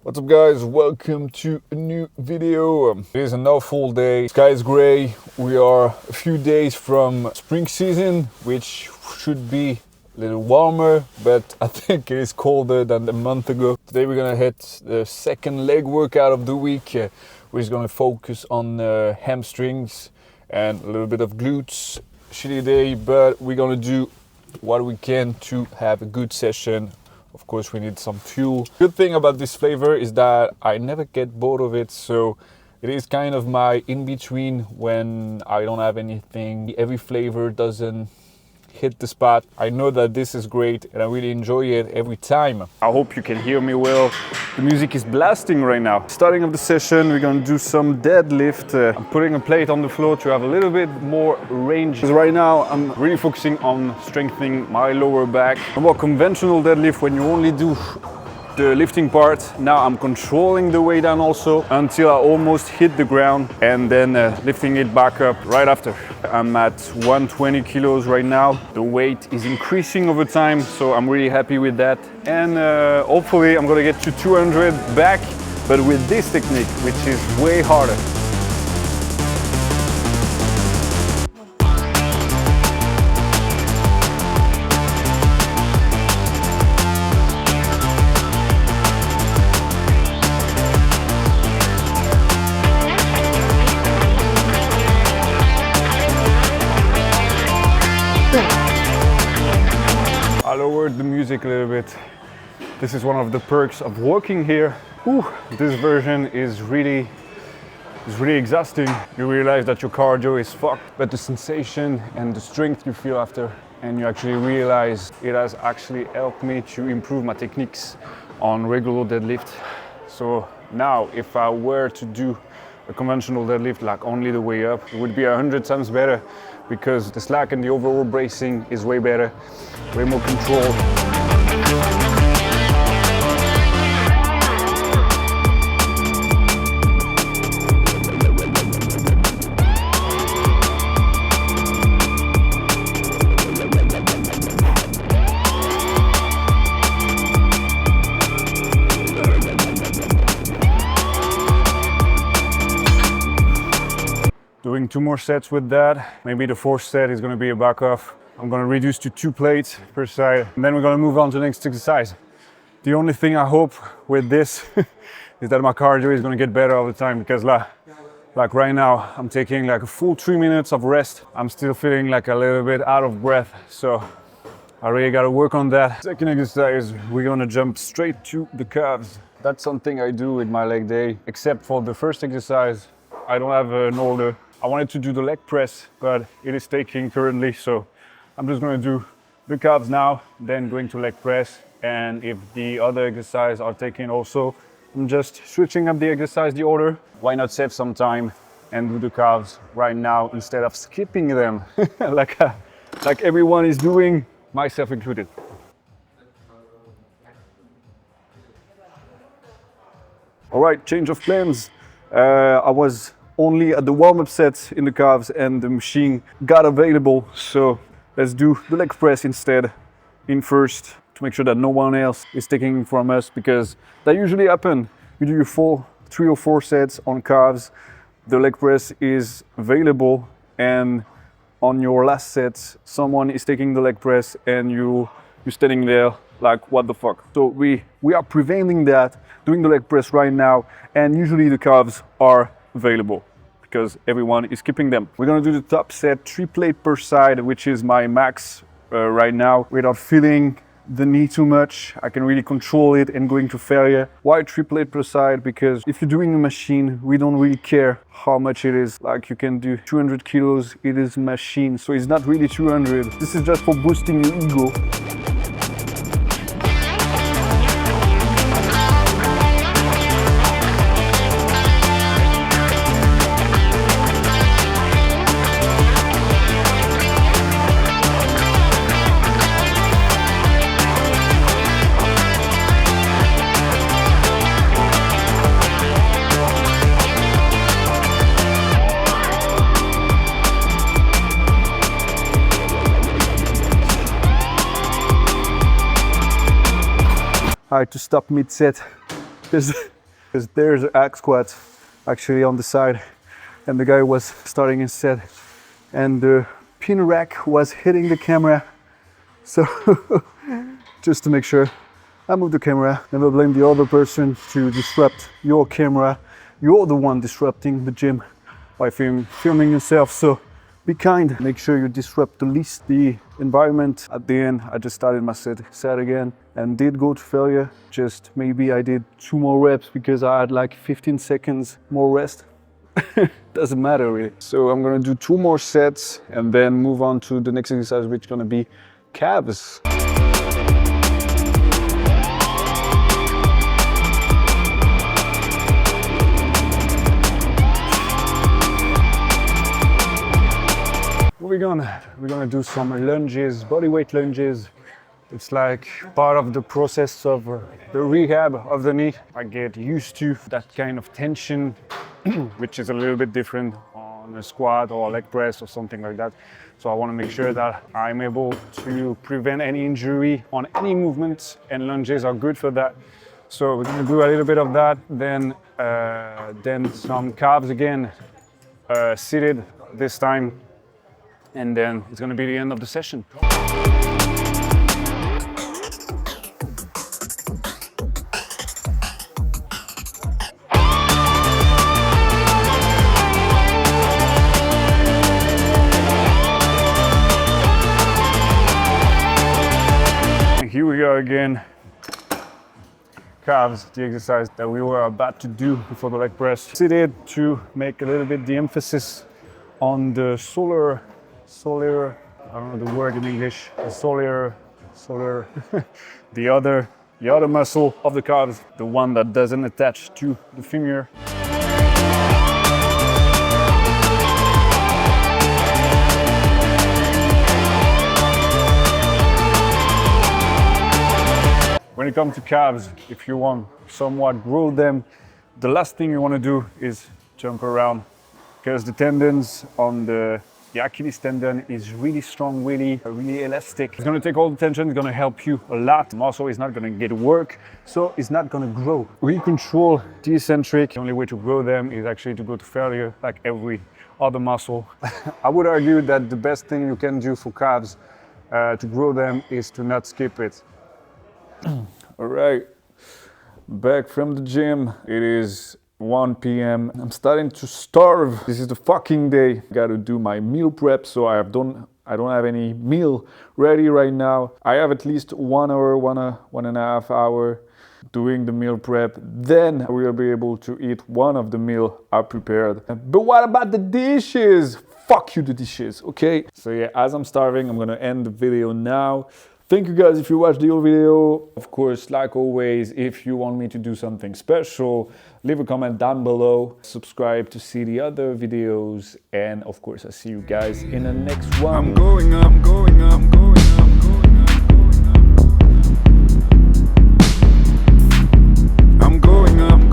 What's up guys, welcome to a new video. It is an awful day, sky is grey, we are a few days from spring season, which should be a little warmer, but I think it is colder than a month ago. Today we're gonna hit the second leg workout of the week, which is gonna focus on hamstrings and a little bit of glutes. Shitty day, but we're gonna do what we can to have a good session. Of course, we need some fuel. Good thing about this flavor is that I never get bored of it, so it is kind of my in-between when I don't have anything. Every flavor doesn't hit the spot. I know that this is great and I really enjoy it every time. I hope you can hear me well. The music is blasting right now. Starting of the session, we're gonna do some deadlift. I'm putting a plate on the floor to have a little bit more range. Because right now, I'm really focusing on strengthening my lower back. A more conventional deadlift when you only do the lifting part. Now I'm controlling the weight down also until I almost hit the ground and then lifting it back up right after. I'm at 120 kilos right now. The weight is increasing over time, so I'm really happy with that. And hopefully I'm gonna get to 200 back, but with this technique, which is way harder. I lowered the music a little bit. This is one of the perks of working here. Ooh, this version is really exhausting. You realize that your cardio is fucked, but the sensation and the strength you feel after, and you actually realize it has actually helped me to improve my techniques on regular deadlift. So now if I were to do a conventional deadlift like only the way up, it would be 100 times better because the slack and the overall bracing is way better, way more control. Doing 2 more sets with that. Maybe the 4th set is gonna be a back off. I'm gonna reduce to 2 plates per side, and then we're gonna move on to the next exercise. The only thing I hope with this is that my cardio is gonna get better all the time, because like right now, I'm taking like a full 3 minutes of rest. I'm still feeling like a little bit out of breath, so I really gotta work on that. Second exercise, we're gonna jump straight to the calves. That's something I do with my leg day, except for the first exercise. I don't have an order. I wanted to do the leg press, but it is taking currently, so I'm just going to do the calves now, then going to leg press, and if the other exercises are taken also, I'm just switching up the exercise, the order. Why not save some time and do the calves right now instead of skipping them like everyone is doing, myself included. All right, change of plans. I was only at the warm-up sets in the calves and the machine got available, so let's do the leg press instead in first to make sure that no one else is taking from us, because that usually happens. You do your 3 or 4 sets on calves, the leg press is available, and on your last set someone is taking the leg press and you're standing there like, what the fuck? So we are preventing that, doing the leg press right now, and usually the calves are available because everyone is skipping them. We're gonna do the top set, 3 plates per side, which is my max right now, without feeling the knee too much. I can really control it and going to failure. Why 3 plates per side? Because if you're doing a machine, we don't really care how much it is. Like you can do 200 kilos, it is machine, so it's not really 200. This is just for boosting your ego. I had to stop mid-set because there's hack squats actually on the side, and the guy was starting instead, and the pin rack was hitting the camera. So just to make sure, I moved the camera. Never blame the other person to disrupt your camera. You're the one disrupting the gym by filming yourself. So be kind. Make sure you disrupt the least the environment. At the end, I just started my set again and did go to failure. Just maybe I did 2 more reps because I had like 15 seconds more rest. Doesn't matter really. So I'm gonna do 2 more sets and then move on to the next exercise, which is gonna be calves. We're gonna do some lunges, bodyweight lunges. It's like part of the process of the rehab of the knee. I get used to that kind of tension, which is a little bit different on a squat or a leg press or something like that. So I want to make sure that I'm able to prevent any injury on any movements, and lunges are good for that. So we're gonna do a little bit of that, then some calves again, seated this time. And then it's gonna be the end of the session. And here we are again. Calves, the exercise that we were about to do before the leg press. Seated to make a little bit the emphasis on the solar, I don't know the word in English, the solar, the other muscle of the calves, the one that doesn't attach to the femur. When it comes to calves, if you want somewhat grow them, the last thing you want to do is jump around, because the tendons on the Achilles tendon is really strong, really elastic. It's gonna take all the tension, it's gonna help you a lot. The muscle is not gonna get work, so it's not gonna grow. We control the eccentric. The only way to grow them is actually to go to failure, like every other muscle. I would argue that the best thing you can do for calves to grow them is to not skip it. All right, back from the gym. It is 1 p.m. I'm starting to starve. This is the fucking day. Gotta do my meal prep, so I don't have any meal ready right now. I have at least 1 hour, one and a half hour doing the meal prep. Then I will be able to eat one of the meal I prepared. But what about the dishes? Fuck you, the dishes, okay? So yeah, as I'm starving, I'm gonna end the video now. Thank you guys if you watched the whole video. Of course, like always, if you want me to do something special, leave a comment down below. Subscribe to see the other videos. And of course, I'll see you guys in the next one. I'm going